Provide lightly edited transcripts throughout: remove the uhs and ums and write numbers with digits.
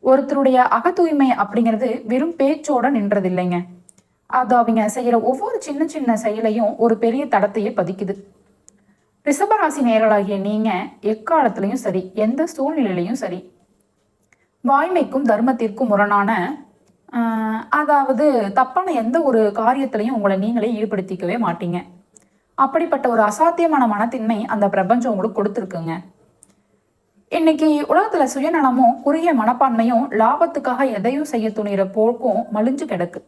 ஒருத்தருடைய அக தூய்மை அப்படிங்கிறது வெறும் பேச்சோட நின்றது இல்லைங்க. அது அவங்க செய்யற ஒவ்வொரு சின்ன சின்ன செயலையும் ஒரு பெரிய தடத்தையே பதிக்குது. ரிஷபராசி நேயர்களாகிய நீங்க எக்காலத்திலையும் சரி, எந்த சூழ்நிலையிலையும் சரி, வாய்மைக்கும் தர்மத்திற்கும் முரணான அதாவது தப்பான எந்த ஒரு காரியத்திலையும் உங்களை நீங்களே ஈடுபடுத்திக்கவே மாட்டீங்க. அப்படிப்பட்ட ஒரு அசாத்தியமான மனத்தின்மை அந்த பிரபஞ்சம் உங்களுக்கு கொடுத்துருக்குங்க. இன்னைக்கு உலகத்துல சுயநலமும் குறுகிய மனப்பான்மையும் லாபத்துக்காக எதையும் செய்ய துணிகிற போக்கும் மலிஞ்சு கிடக்கு.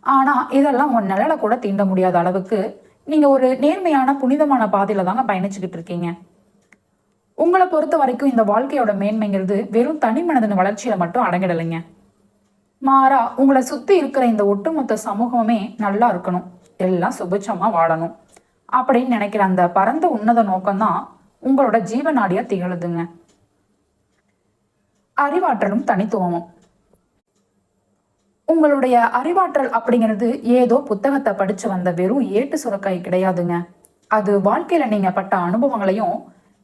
ஆனா இதெல்லாம் உங்க நிழலை கூட தீண்ட முடியாத அளவுக்கு நீங்க ஒரு நேர்மையான புனிதமான பாதையில தாங்க பயணிச்சுக்கிட்டு இருக்கீங்க. உங்களை பொறுத்த வரைக்கும் இந்த வாழ்க்கையோட மேன்மைங்கிறது வெறும் தனி மனிதன் வளர்ச்சியில மட்டும் அடங்கிடலைங்க. மாறா உங்களை சுத்தி இருக்கிற இந்த ஒட்டுமொத்த சமூகமே நல்லா இருக்கணும், எல்லாம் சுபிட்சமா வாழணும் அப்படின்னு நினைக்கிற அந்த பரந்த உன்னத நோக்கம்தான் உங்களோட ஜீவநாடியா திகழுதுங்க. அறிவாற்றலும் தனித்துவமும். உங்களுடைய அறிவாற்றல் அப்படிங்கிறது ஏதோ புத்தகத்தை படிச்சு வந்த வெறும் ஏட்டு சுரக்காய் கிடையாதுங்க. அது வாழ்க்கையில நீங்க பட்ட அனுபவங்களையும்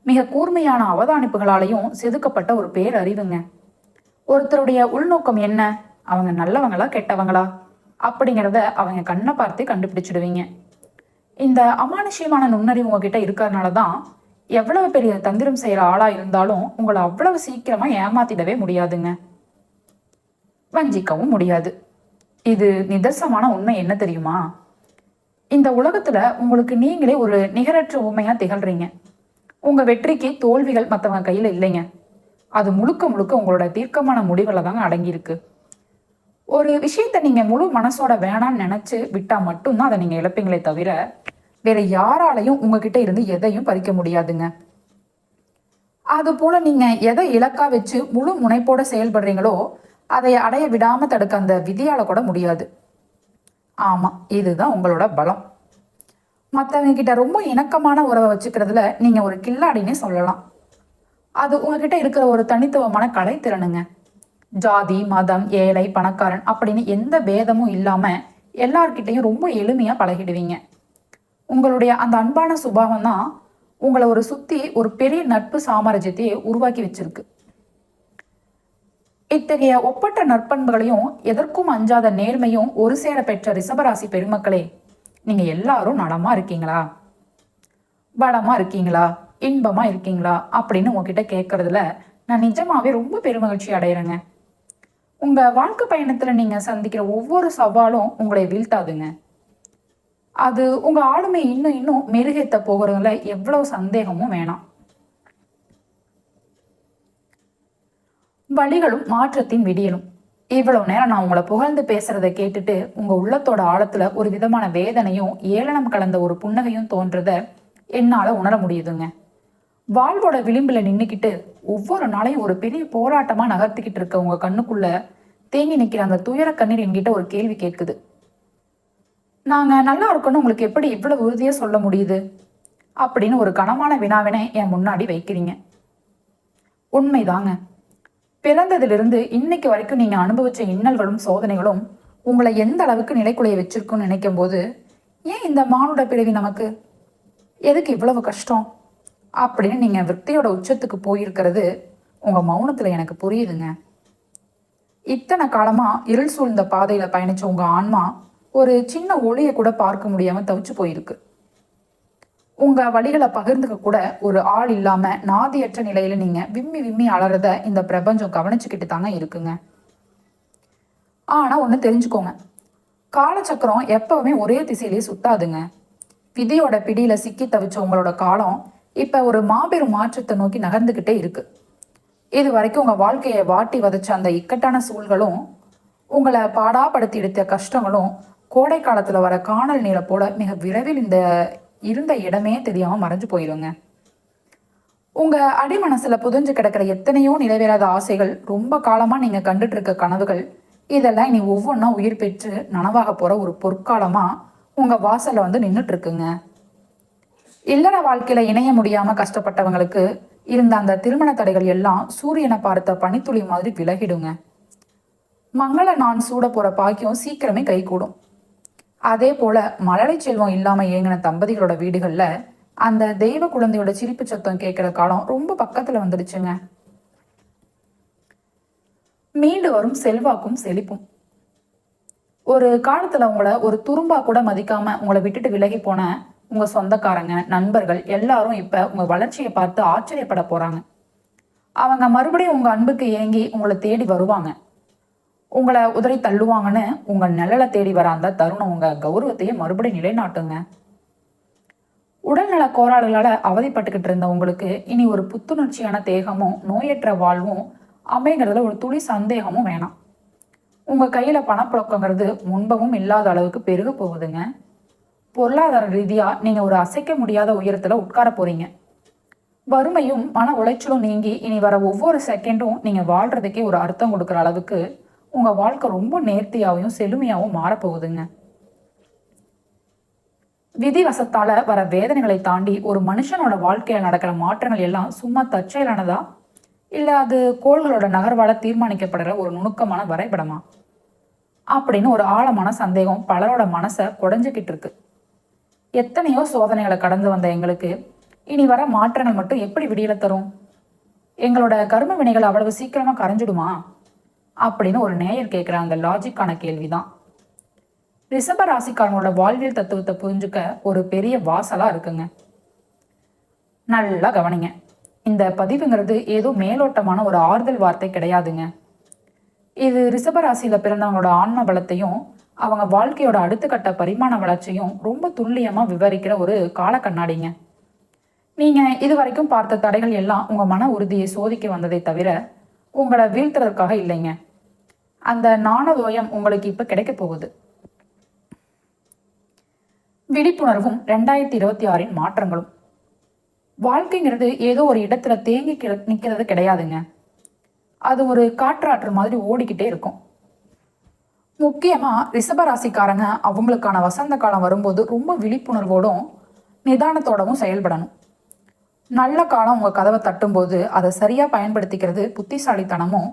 மிக கூர்மையான அவதானிப்புகளாலையும் செதுக்கப்பட்ட ஒரு பேரறிவுங்க. ஒருத்தருடைய உள்நோக்கம் என்ன, அவங்க நல்லவங்களா கெட்டவங்களா அப்படிங்கிறத அவங்க கண்ணை பார்த்தே கண்டுபிடிச்சிடுவீங்க. இந்த அமானுஷ்யமான நுண்ணறிவு உங்ககிட்ட இருக்கிறதுனாலதான் எவ்வளவு பெரிய தந்திரம் செய்யற ஆளா இருந்தாலும் உங்களை அவ்வளவு சீக்கிரமா ஏமாத்திடவே முடியாதுங்க, வஞ்சிக்கவும் முடியாது. இது நிதர்சனமான உண்மை என்ன தெரியுமா? இந்த உலகத்துல உங்களுக்கு நீங்களே ஒரு நிகரற்ற உண்மையா திகழ்றீங்க. உங்க வெற்றிக்கு தோல்விகள் மற்றவங்க கையில இல்லைங்க. அது முழுக்க முழுக்க உங்களோட தீர்க்கமான முடிவுல தாங்க அடங்கியிருக்கு. ஒரு விஷயத்த நீங்க முழு மனசோட வேணான்னு நினைச்சு விட்டா மட்டும்தான் அதை நீங்க இழப்பீங்களே தவிர வேற யாராலையும் உங்ககிட்ட இருந்து எதையும் பறிக்க முடியாதுங்க. அது போல நீங்க எதை இலக்கா வச்சு முழு முனைப்போட செயல்படுறீங்களோ அதை அடைய விடாம தடுக்க அந்த விதியால கூட முடியாது. ஆமா, இதுதான் உங்களோட பலம். மற்றவங்க கிட்ட ரொம்ப இணக்கமான உறவை வச்சுக்கிறதுல நீங்க ஒரு கில்லாடினே சொல்லலாம். அது உங்ககிட்ட இருக்கிற ஒரு தனித்துவமான கலைத்திறனுங்க. ஜாதி, மதம், ஏழை, பணக்காரன் அப்படின்னு எந்த பேதமும் இல்லாம எல்லார்கிட்டையும் ரொம்ப எளிமையா பழகிடுவீங்க. உங்களுடைய அந்த அன்பான சுபாவம் தான் உங்களை ஒரு சுத்தி ஒரு பெரிய நட்பு சாம்ராஜ்யத்தையே உருவாக்கி வச்சிருக்கு. இத்தகைய ஒப்பற்ற நற்பண்புகளையும் எதற்கும் அஞ்சாத நேர்மையும் ஒரு சேர பெற்ற ரிஷபராசி பெருமக்களே, நீங்க எல்லாரும் நலமா இருக்கீங்களா, வளமா இருக்கீங்களா, இன்பமா இருக்கீங்களா அப்படின்னு உங்ககிட்ட கேட்கறதுல நான் நிஜமாவே ரொம்ப பெருமகிழ்ச்சி அடைகிறேங்க. உங்க வாழ்க்கை பயணத்துல நீங்க சந்திக்கிற ஒவ்வொரு சவாலும் உங்களை வீழ்த்தாதுங்க. அது உங்க ஆளுமை இன்னும் இன்னும் மெருகேத்த போகிறதுல எவ்வளவு சந்தேகமும் வேணாம். வழிகளும் மாற்றத்தின் விடியலும். இவ்வளவு நேரம் நான் உங்களை புகழ்ந்து பேசுறதை கேட்டுட்டு உங்க உள்ளத்தோட ஆழத்துல ஒரு விதமான வேதனையும் ஏளனம் கலந்த ஒரு புன்னகையும் தோன்றத என்னால உணர முடியுதுங்க. வாழ்வோட விளிம்புல நின்னுக்கிட்டு ஒவ்வொரு நாளையும் ஒரு பெரிய போராட்டமா நகர்த்திக்கிட்டு இருக்க உங்க கண்ணுக்குள்ள தேங்கி நிக்கிற அந்த துயர கண்ணீர் என்கிட்ட ஒரு கேள்வி கேட்குது. நாங்க நல்லா இருக்கணும் உங்களுக்கு எப்படி இவ்வளவு உறுதியா சொல்ல முடியுது அப்படின்னு ஒரு கனமான வினாவினை என் முன்னாடி வைக்கிறீங்க. உண்மைதாங்க. பிறந்ததிலிருந்து இன்னைக்கு வரைக்கும் நீங்க அனுபவிச்ச இன்னல்களும் சோதனைகளும் உங்களை எந்த அளவுக்கு நிலைக்குலைய வச்சிருக்குன்னு நினைக்கும் போது, ஏன் இந்த மானுட பிறவி நமக்கு எதுக்கு இவ்வளவு கஷ்டம் அப்படின்னு நீங்க விருத்தியோட உச்சத்துக்கு போயிருக்கிறது உங்க மௌனத்துல எனக்கு புரியுதுங்க. இத்தனை காலமா இருள் சூழ்ந்த பாதையில பயணிச்ச உங்க ஆன்மா ஒரு சின்ன ஒளிய கூட பார்க்க முடியாம தவிச்சு போயிருக்கு. உங்க வழிகளை பகிர்ந்துக்க கூட ஒரு ஆள் இல்லாம நாதியற்ற நிலையில நீங்க விம்மி விம்மி அலறத இந்த பிரபஞ்சம் கவனிச்சுக்கிட்டு தாங்க இருக்குங்க. ஆனா ஒண்ணு தெரிஞ்சுக்கோங்க, காலச்சக்கரம் எப்பவுமே ஒரே திசையிலேயே சுத்தாதுங்க. விதியோட பிடியில சிக்கி தவிச்ச உங்களோட காலம் இப்ப ஒரு மாபெரும் மாற்றத்தை நோக்கி நகர்ந்துகிட்டே இருக்கு. இது வரைக்கும் உங்க வாழ்க்கையை வாட்டி வதச்ச அந்த இக்கட்டான சூழ்களும் உங்களை பாடாப்படுத்தி எடுத்த கஷ்டங்களும் கோடை காலத்துல வர காணல் நீரை போல மிக விரைவில் இந்த இருந்த இடமே தெரியாம மறைஞ்சு போயிருங்க. உங்க அடிமனசுல புதஞ்சு கிடக்கிற எத்தனையோ நிறைவேறாத ஆசைகள், ரொம்ப காலமா நீங்க கண்டுட்டு இருக்க கனவுகள், இதெல்லாம் இனி ஒவ்வொன்றா உயிர் பெற்று நனவாக போற ஒரு பொற்காலமா உங்க வாசல்ல வந்து நின்றுட்டு இருக்குங்க. இல்லற வாழ்க்கையில இணைய முடியாம கஷ்டப்பட்டவங்களுக்கு இருந்த அந்த திருமண தடைகள் எல்லாம் சூரியனை பார்த்த பனித்துளி மாதிரி விலகிடுங்க. மங்கள நான் சூட போற பாக்கியம் சீக்கிரமே கை கூடும். அதே போல மழலை செல்வம் இல்லாம இயங்கின தம்பதிகளோட வீடுகள்ல அந்த தெய்வ குழந்தையோட சிரிப்பு சத்தம் கேட்கிற காலம் ரொம்ப பக்கத்துல வந்துடுச்சுங்க. மீண்டு வரும் செல்வாக்கும் செழிப்பும். ஒரு காலத்துல உங்களை ஒரு துரும்பா கூட மதிக்காம உங்களை விட்டுட்டு விலகி போன உங்க சொந்தக்காரங்க, நண்பர்கள் எல்லாரும் இப்ப உங்க வளர்ச்சியை பார்த்து ஆச்சரியப்பட போறாங்க. அவங்க மறுபடியும் உங்க அன்புக்கு ஏங்கி உங்களை தேடி வருவாங்க. உங்களை உதறி தள்ளுவாங்கன்னு உங்க நிழலை தேடி வர அந்த தருணம் உங்க கௌரவத்தையே மறுபடியும் நிலைநாட்டுங்க. உடல்நல கோளாறுகளால அவதிப்பட்டுக்கிட்டு இருந்த உங்களுக்கு இனி ஒரு புத்துணர்ச்சியான தேகமும் நோயற்ற வாழ்வும் அமைங்கிறதுல ஒரு துளி சந்தேகமும் வேணாம். உங்க கையில பணப்புழக்கங்கிறது முன்பவும் இல்லாத அளவுக்கு பெருக போகுதுங்க. பொருளாதார ரீதியா நீங்க ஒரு அசைக்க முடியாத உயரத்துல உட்கார போறீங்க. வறுமையும் மன உளைச்சலும் நீங்கி இனி வர ஒவ்வொரு செகண்டும் நீங்க வாழ்றதுக்கே ஒரு அர்த்தம் கொடுக்குற அளவுக்கு உங்க வாழ்க்கை ரொம்ப நேர்த்தியாவும் செழுமையாவும் மாறப்போகுதுங்க. விதிவசத்தால வர வேதனைகளை தாண்டி ஒரு மனுஷனோட வாழ்க்கையில நடக்கிற மாற்றங்கள் எல்லாம் சும்மா தற்செயலானதா, இல்ல அது கோள்களோட நகர்வால தீர்மானிக்கப்படுற ஒரு நுணுக்கமான வரைபடமா அப்படின்னு ஒரு ஆழமான சந்தேகம் பலரோட மனசை குடைஞ்சுக்கிட்டு இருக்கு. எத்தனையோ சோதனைகளை கடந்து வந்த எங்களுக்கு இனி வர மாற்றங்கள் மட்டும் எப்படி விடியல தரும்? எங்களோட கர்ம வினைகள் அவ்வளவு சீக்கிரமா கரைஞ்சிடுமா அப்படின்னு ஒரு நேயர் கேட்குற அந்த லாஜிக்கான கேள்விதான் ரிஷப ராசிக்காரங்களோட வாழ்வியல் தத்துவத்தை புரிஞ்சுக்க ஒரு பெரிய வாசலா இருக்குங்க. நல்லா கவனிங்க. இந்த பதிவுங்கிறது ஏதோ மேலோட்டமான ஒரு ஆறுதல் வார்த்தை கிடையாதுங்க. இது ரிஷபராசியில பிறந்தவங்களோட ஆன்ம பலத்தையும் அவங்க வாழ்க்கையோட அடுத்த கட்ட பரிமாண வளர்ச்சியும் ரொம்ப துல்லியமா விவரிக்கிற ஒரு கால கண்ணாடிங்க. நீங்க இது வரைக்கும் பார்த்த தடைகள் எல்லாம் உங்க மன உறுதியை சோதிக்க வந்ததை தவிர உங்களை வீழ்த்துறதுக்காக இல்லைங்க. அந்த நாணதோயம் உங்களுக்கு இப்ப கிடைக்க போகுது. விழிப்புணர்வும் 2026 மாற்றங்களும். வாழ்க்கைங்கிறது ஏதோ ஒரு இடத்துல தேங்கி நிற்கிறது கிடையாதுங்க. அது ஒரு காற்றாற்று மாதிரி ஓடிக்கிட்டே இருக்கும். முக்கியமா ரிஷபராசிக்காரங்க அவங்களுக்கான வசந்த காலம் வரும்போது ரொம்ப விழிப்புணர்வோடும் நிதானத்தோடவும் செயல்படணும். நல்ல காலம் உங்க கதவை தட்டும்போது அதை சரியா பயன்படுத்திக்கிறது புத்திசாலித்தனமும்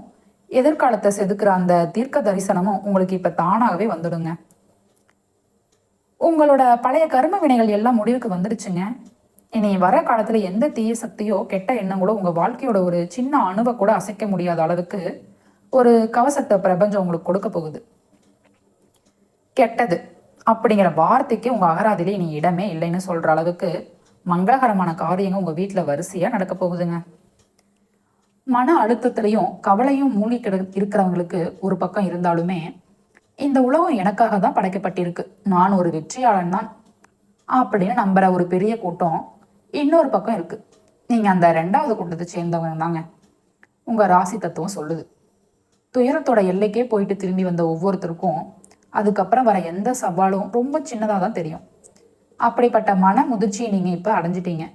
எதிர்காலத்தை செதுக்குற அந்த தீர்க்க தரிசனமும் உங்களுக்கு இப்ப தானாகவே வந்துடுங்க. உங்களோட பழைய கர்ம வினைகள் எல்லாம் முடிவுக்கு வந்துடுச்சுங்க. இனி வர காலத்துல எந்த தீய சக்தியோ கெட்ட எண்ணங்களோ உங்க வாழ்க்கையோட ஒரு சின்ன அணுவை கூட அசைக்க முடியாத அளவுக்கு ஒரு கவசத்தை பிரபஞ்சம் உங்களுக்கு கொடுக்க போகுது. கெட்டது அப்படிங்கிற வார்த்தைக்கு உங்க அகராதிலே இனி இடமே இல்லைன்னு சொல்ற அளவுக்கு மங்களகரமான காரியங்கள் உங்க வீட்டுல வரிசையா நடக்க போகுதுங்க. மன அழுத்தத்திலையும் கவலையும் மூழ்கி இருக்கிறவங்களுக்கு ஒரு பக்கம் இருந்தாலுமே இந்த உலகம் எனக்காக தான் படைக்கப்பட்டிருக்கு, நான் ஒரு வெற்றியாளன் தான் அப்படின்னு நம்புற ஒரு பெரிய கூட்டம் இன்னொரு பக்கம் இருக்கு. நீங்க அந்த 2வது கூட்டத்தை சேர்ந்தவங்க தாங்க. உங்க ராசி தத்துவம் சொல்லுது. துயரத்தோட எல்லைக்கே போயிட்டு திரும்பி வந்த ஒவ்வொருத்தருக்கும் அதுக்கப்புறம் வர எந்த சவாலும் ரொம்ப சின்னதாக தான் தெரியும். அப்படிப்பட்ட மன முதிர்ச்சியை நீங்க இப்ப அடைஞ்சிட்டீங்க.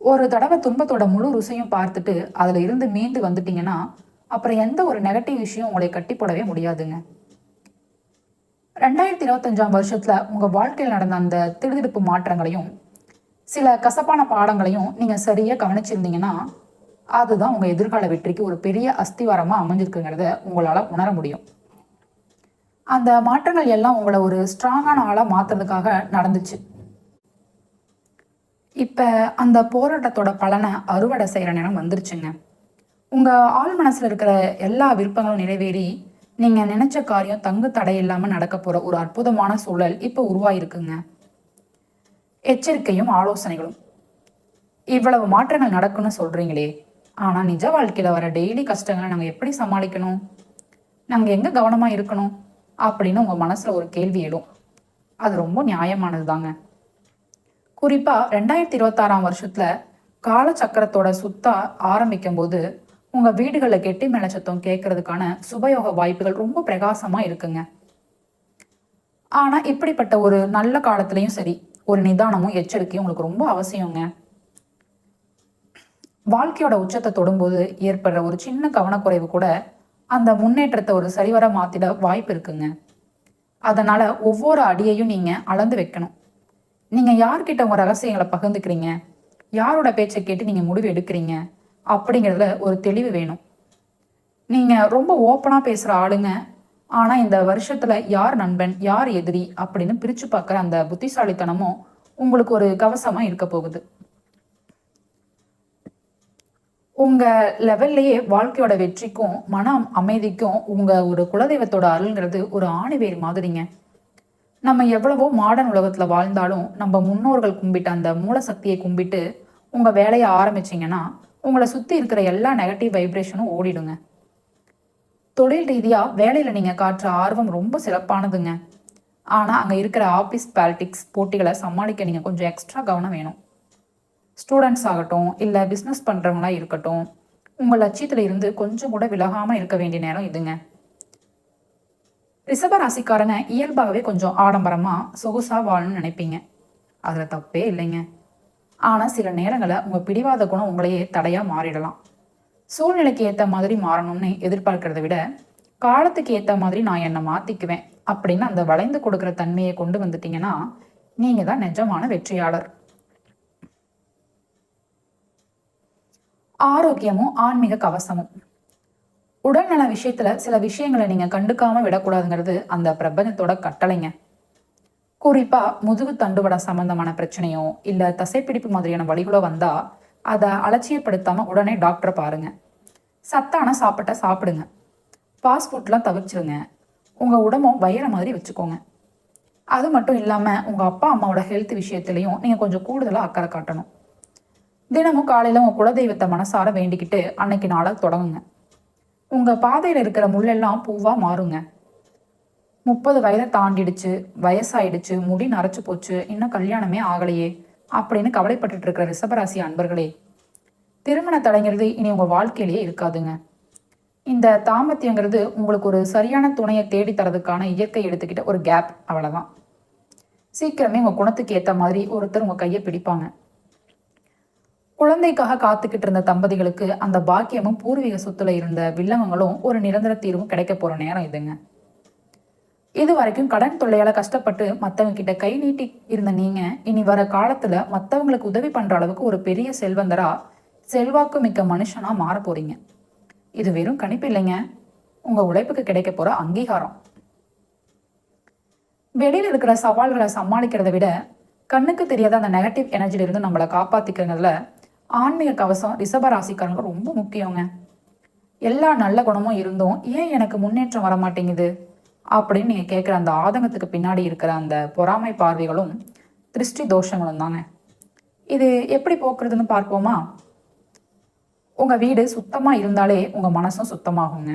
ஒரு தடவை துன்பத்தோட முழு ருசையும் பார்த்துட்டு அதுல இருந்து மீண்டு வந்துட்டீங்கன்னா அப்புறம் எந்த ஒரு நெகட்டிவ் விஷயம் உங்களை கட்டி போடவே முடியாதுங்க. 2025 வருஷத்துல உங்க வாழ்க்கையில் நடந்த அந்த திடுதிடுப்பு மாற்றங்களையும் சில கசப்பான பாடங்களையும் நீங்க சரியா கவனிச்சிருந்தீங்கன்னா அதுதான் உங்க எதிர்கால வெற்றிக்கு ஒரு பெரிய அஸ்திவாரமா அமைஞ்சிருக்குங்கிறத உங்களால உணர முடியும். அந்த மாற்றங்கள் எல்லாம் உங்களை ஒரு ஸ்ட்ராங்கான ஆளா மாத்துறதுக்காக நடந்துச்சு. இப்ப அந்த போராட்டத்தோட பலனை அறுவடை செய்யற நேரம் வந்துருச்சுங்க. உங்க ஆள் மனசுல இருக்கிற எல்லா விருப்பங்களும் நிறைவேறி நீங்க நினைச்ச காரியம் தங்கு தடை இல்லாம நடக்க போற ஒரு அற்புதமான சூழல் இப்ப உருவாயிருக்குங்க. எச்சரிக்கையும் ஆலோசனைகளும். இவ்வளவு மாற்றங்கள் நடக்கும்னு சொல்றீங்களே, ஆனா நிஜ வாழ்க்கையில வர டெய்லி கஷ்டங்களை நாங்க எப்படி சமாளிக்கணும், நாங்க எங்க கவனமா இருக்கணும் அப்படின்னு உங்க மனசுல ஒரு கேள்வி எழும். அது ரொம்ப நியாயமானது தாங்க. குறிப்பா 2026 வருஷத்துல காலச்சக்கரத்தோட சுத்த ஆரம்பிக்கும் போது உங்க வீடுகளில் கெட்டி மேல சத்தம் கேட்கறதுக்கான சுபயோக வாய்ப்புகள் ரொம்ப பிரகாசமா இருக்குங்க. ஆனா இப்படிப்பட்ட ஒரு நல்ல காலத்திலையும் சரி ஒரு நிதானமும் எச்சரிக்கையும் உங்களுக்கு ரொம்ப அவசியங்க. வாழ்க்கையோட உச்சத்தை தொடும்போது ஏற்படுற ஒரு சின்ன கவனக்குறைவு கூட அந்த முன்னேற்றத்தை ஒரு சரிவர மாத்திட வாய்ப்பு இருக்குங்க. அதனால ஒவ்வொரு அடியையும் நீங்க அளந்து வைக்கணும். நீங்க யார்கிட்ட உங்க ரகசியங்களை பகிர்ந்துக்கிறீங்க, யாரோட பேச்சை கேட்டு நீங்க முடிவு எடுக்கிறீங்க அப்படிங்கிறதுல ஒரு தெளிவு வேணும். நீங்க ரொம்ப ஓப்பனா பேசுற ஆளுங்க, ஆனா இந்த வருஷத்துல யார் நண்பன் யார் எதிரி அப்படின்னு பிரிச்சு பார்க்குற அந்த புத்திசாலித்தனமும் உங்களுக்கு ஒரு கவசமா இருக்க போகுது. உங்க லெவல்லையே வாழ்க்கையோட வெற்றிக்கும் மன அமைதிக்கும் உங்க ஒரு குலதெய்வத்தோட அருள்ங்கிறது ஒரு ஆணிவேர் மாதிரிங்க. நம்ம எவ்வளவோ மாடர்ன் உலகத்துல வாழ்ந்தாலும் நம்ம முன்னோர்கள் கும்பிட்ட அந்த மூல சக்தியை கும்பிட்டு உங்க வேலையை ஆரம்பிச்சீங்கன்னா உங்களை சுத்தி இருக்கிற எல்லா நெகட்டிவ் வைப்ரேஷனும் ஓடிடுங்க. தொழில் ரீதியா வேலையில நீங்க காட்டுற ஆர்வம் ரொம்ப சிறப்பானதுங்க. ஆனா அங்க இருக்கிற ஆபீஸ் பாலிடிக்ஸ் போட்டிகளை சமாளிக்க நீங்க கொஞ்சம் எக்ஸ்ட்ரா கவனம் வேணும். ஸ்டூடெண்ட்ஸ் ஆகட்டும் இல்லை பிஸ்னஸ் பண்ணுறவங்களா இருக்கட்டும், உங்கள் லட்சியத்தில் இருந்து கொஞ்சம் கூட விலகாமல் இருக்க வேண்டிய நேரம் இதுங்க. ரிஷப ராசிக்காரங்க இயல்பாகவே கொஞ்சம் ஆடம்பரமாக சொகுசாக வாழணும்னு நினைப்பீங்க. அதில் தப்பே இல்லைங்க. ஆனால் சில நேரங்களில் உங்கள் பிடிவாத குணம் உங்களையே தடையாக மாறிடலாம். சூழ்நிலைக்கு ஏற்ற மாதிரி மாறணும்னு எதிர்பார்க்கறத விட காலத்துக்கு ஏற்ற மாதிரி நான் என்னை மாற்றிக்குவேன் அப்படின்னு அந்த வளைந்து கொடுக்குற தன்மையை கொண்டு வந்துட்டீங்கன்னா நீங்கள் தான் நிஜமான வெற்றியாளர். ஆரோக்கியமும் ஆன்மீக கவசமும். உடல்நல விஷயத்துல சில விஷயங்களை நீங்க கண்டுக்காம விடக்கூடாதுங்கிறது அந்த பிரபஞ்சத்தோட கட்டளைங்க. குறிப்பா முதுகு தண்டுவட சம்பந்தமான பிரச்சனையோ இல்ல தசைப்பிடிப்பு மாதிரியான வழிகளோ வந்தா அதை அலட்சியப்படுத்தாம உடனே டாக்டரை பாருங்க. சத்தான சாப்பிட்ட சாப்பிடுங்க. ஃபாஸ்ட் ஃபுட்லாம் தவிர்ச்சிருங்க. உங்க உடம்பும் வயிற மாதிரி வச்சுக்கோங்க. அது மட்டும் இல்லாம உங்க அப்பா அம்மாவோட ஹெல்த் விஷயத்திலையும் நீங்க கொஞ்சம் கூடுதலா அக்கறை காட்டணும். தினமும் காலையில் உங்கள் குலதெய்வத்தை மனசார வேண்டிக்கிட்டு அன்னைக்கு நாளை தொடங்குங்க. உங்கள் பாதையில் இருக்கிற முள்ளெல்லாம் பூவாக மாறுங்க. 30 வயதை தாண்டிடுச்சு, வயசாயிடுச்சு, முடி நரைச்சு போச்சு, இன்னும் கல்யாணமே ஆகலையே அப்படின்னு கவலைப்பட்டுட்டு இருக்கிற ரிஷபராசி அன்பர்களே, திருமண தடைங்கிறது இனி உங்கள் வாழ்க்கையிலேயே இருக்காதுங்க. இந்த தாமத்தியங்கிறது உங்களுக்கு ஒரு சரியான துணையை தேடி தரதுக்கான இயற்கை எடுத்துக்கிட்ட ஒரு கேப், அவ்வளோதான். சீக்கிரமே உங்கள் குணத்துக்கு ஏற்ற மாதிரி ஒருத்தர் உங்கள் கையை பிடிப்பாங்க. குழந்தைக்காக காத்துக்கிட்டு இருந்த தம்பதிகளுக்கு அந்த பாக்கியமும் பூர்வீக சொத்துல இருந்த வில்லங்கங்களும் ஒரு நிரந்தர தீர்வும் கிடைக்க போற நேரம் இதுங்க. இது வரைக்கும் கடன் தொல்லையால கஷ்டப்பட்டு மத்தவங்க கிட்ட கை நீட்டி இருந்த நீங்க இனி வர காலத்துல மத்தவங்களுக்கு உதவி பண்ற அளவுக்கு ஒரு பெரிய செல்வந்தரா, செல்வாக்கு மிக்க மனுஷனா மாற போறீங்க. இது வெறும் கணிப்பு இல்லைங்க, உங்க உழைப்புக்கு கிடைக்க போற அங்கீகாரம். வெளியில இருக்கிற சவால்களை சமாளிக்கிறத விட கண்ணுக்கு தெரியாத அந்த நெகட்டிவ் எனர்ஜில இருந்து நம்மளை காப்பாத்திக்கிறதுல ஆன்மீக கவசம் ரிஷப ராசிக்காரங்க ரொம்ப முக்கியங்க. எல்லா நல்ல குணமும் இருந்தும் ஏன் எனக்கு முன்னேற்றம் வர மாட்டேங்குது அப்படின்னு நீங்க கேட்குற அந்த ஆதங்கத்துக்கு பின்னாடி இருக்கிற அந்த பொறாமை பார்வைகளும் திருஷ்டி தோஷங்களும் தாங்க. இது எப்படி போக்குறதுன்னு பார்ப்போமா? உங்க வீடு சுத்தமா இருந்தாலே உங்க மனசும் சுத்தமாகுங்க.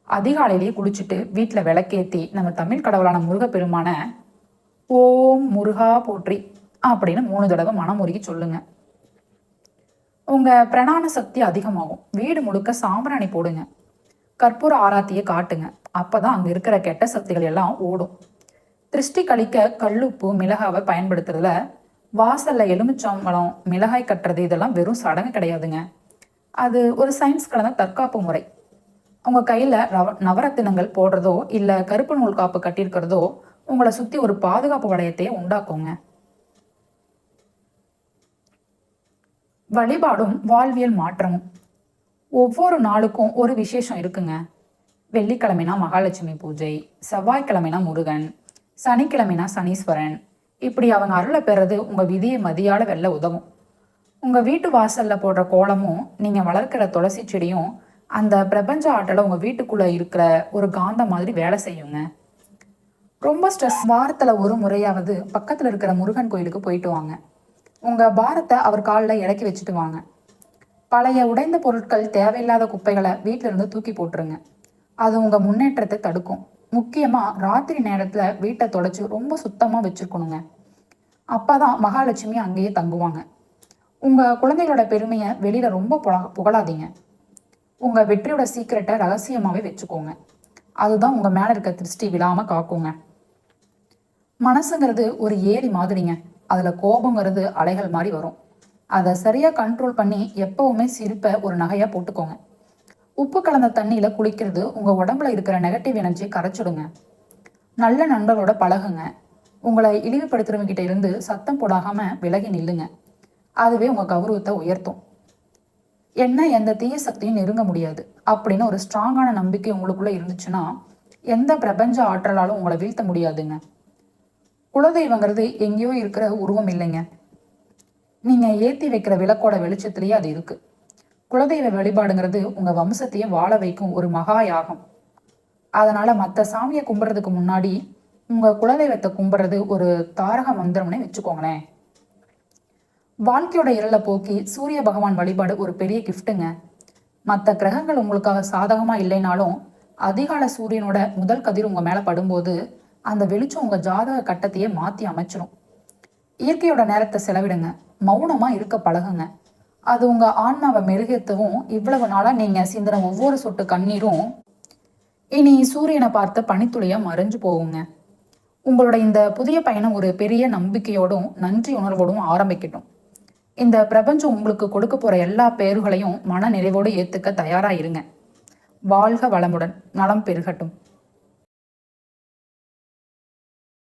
அதிகாலையிலேயே குளிச்சுட்டு வீட்டில் விளக்கேற்றி நம்ம தமிழ் கடவுளான முருகப்பெருமான ஓம் முருகா போற்றி அப்படின்னு 3 தடவை மனமுருகி சொல்லுங்க. உங்க பிரணான சக்தி அதிகமாகும். வீடு முழுக்க சாம்பிராணி போடுங்க. கற்பூர ஆராத்தியை காட்டுங்க. அப்பதான் அங்க இருக்கிற கெட்ட சக்திகள் எல்லாம் ஓடும். திருஷ்டி கழிக்க கல்லுப்பு மிளகாவை பயன்படுத்துறதுல வாசல்ல எலுமிச்சம்பழம் மிளகாய் கட்டுறது இதெல்லாம் வெறும் சடங்கு கிடையாதுங்க. அது ஒரு சயின்ஸ் கலந்த தற்காப்பு முறை. உங்க கையில நவரத்தினங்கள் போடுறதோ இல்ல கருப்பு நூல் காப்பு கட்டியிருக்கிறதோ உங்களை சுத்தி ஒரு பாதுகாப்பு வளையத்தையே உண்டாக்குங்க. வழிபாடும் வாழ்வியல் மாற்றமும். ஒவ்வொரு நாளுக்கும் ஒரு விசேஷம் இருக்குங்க. வெள்ளிக்கிழமைனா மகாலட்சுமி பூஜை, செவ்வாய்க்கிழமைனா முருகன், சனிக்கிழமைனா சனீஸ்வரன். இப்படி அவங்க அருளை பெறது உங்க விதியை மதியால வெல்ல உதவும். உங்க வீட்டு வாசல்ல போடுற கோலமும் நீங்க வளர்க்கிற துளசி செடியும் அந்த பிரபஞ்ச ஆற்றலை உங்க வீட்டுக்குள்ள இருக்கிற ஒரு காந்த மாதிரி வேலை செய்யுங்க. ரொம்ப ஸ்ட்ரெஸ் வாரத்துல ஒரு முறையாவது பக்கத்துல இருக்கிற முருகன் கோயிலுக்கு போயிட்டு வாங்க. உங்க பாரத்தை அவர் காலில் இறக்கி வச்சுட்டு வாங்க. பழைய உடைந்த பொருட்கள் தேவையில்லாத குப்பைகளை வீட்டில இருந்து தூக்கி போட்டுருங்க. அது உங்க முன்னேற்றத்தை தடுக்கும். முக்கியமா ராத்திரி நேரத்துல வீட்டை தொடச்சு ரொம்ப சுத்தமா வச்சிருக்கணுங்க. அப்பதான் மகாலட்சுமி அங்கேயே தங்குவாங்க. உங்க குழந்தைகளோட பெருமையை வெளியில ரொம்ப புகழாதீங்க. உங்க வெற்றியோட சீக்கிரட்டை ரகசியமாவே வச்சுக்கோங்க. அதுதான் உங்க மேல இருக்க திருஷ்டி விழாம காக்குங்க. மனசுங்கிறது ஒரு ஏரி மாதிரிங்க. அதுல கோபங்கிறது அலைகள் மாதிரி வரும். அதை சரியா கண்ட்ரோல் பண்ணி எப்பவுமே சிரிப்பை ஒரு நகையா போட்டுக்கோங்க. உப்பு கலந்த தண்ணியில குளிக்கிறது உங்க உடம்புல இருக்கிற நெகட்டிவ் எனர்ஜியை கரைச்சிடுங்க. நல்ல நண்பர்களோட பழகுங்க. உங்களை இழிவுபடுத்துறவங்க கிட்ட இருந்து சத்தம் போடாம விலகி நில்லுங்க. அதுவே உங்க கௌரவத்தை உயர்த்தும். என்ன எந்த தீய சக்தியும் நெருங்க முடியாது அப்படின்னு ஒரு ஸ்ட்ராங்கான நம்பிக்கை உங்களுக்குள்ள இருந்துச்சுன்னா எந்த பிரபஞ்ச ஆற்றலாலும் உங்களை வீழ்த்த முடியாதுங்க. குலதெய்வங்கிறது எங்கேயோ இருக்கிற உருவம் இல்லைங்க. நீங்க ஏத்தி வைக்கிற விளக்கோட வெளிச்சத்திலேயே அது இருக்கு. குலதெய்வ வழிபாடுங்கிறது உங்க வம்சத்தையே வாழ வைக்கும் ஒரு மகா யாகம். அதனால மற்ற சாமியை கும்பிட்றதுக்கு முன்னாடி உங்க குலதெய்வத்தை கும்பிட்றது ஒரு தாரக மந்திரம்னே வச்சுக்கோங்களேன். வாழ்க்கையோட இருளை போக்கி சூரிய பகவான் வழிபாடு ஒரு பெரிய கிஃப்ட்டுங்க. மற்ற கிரகங்கள் உங்களுக்காக சாதகமா இல்லைனாலும் அதிகால சூரியனோட முதல் கதிர் உங்க மேல படும்போது அந்த வெளிச்சம் உங்க ஜாதக கட்டத்தையே மாத்தி அமைச்சிடும். இயற்கையோட நேரத்தை செலவிடுங்க, மௌனமா இருக்க பழகுங்க. அது உங்க ஆன்மாவை மெருகேற்றவும் இவ்வளவு நாளா நீங்க சிந்தின ஒவ்வொரு சொட்டு கண்ணீரும் இனி சூரியனை பார்த்து பனித்துளியா மறைஞ்சு போகுங்க. உங்களோட இந்த புதிய பயணம் ஒரு பெரிய நம்பிக்கையோடும் நன்றி உணர்வோடும் ஆரம்பிக்கட்டும். இந்த பிரபஞ்சம் உங்களுக்கு கொடுக்க போற எல்லா பேறுகளையும் மன நிறைவோடு ஏத்துக்க தயாரா இருங்க. வாழ்க வளமுடன், நலம் பெருகட்டும்.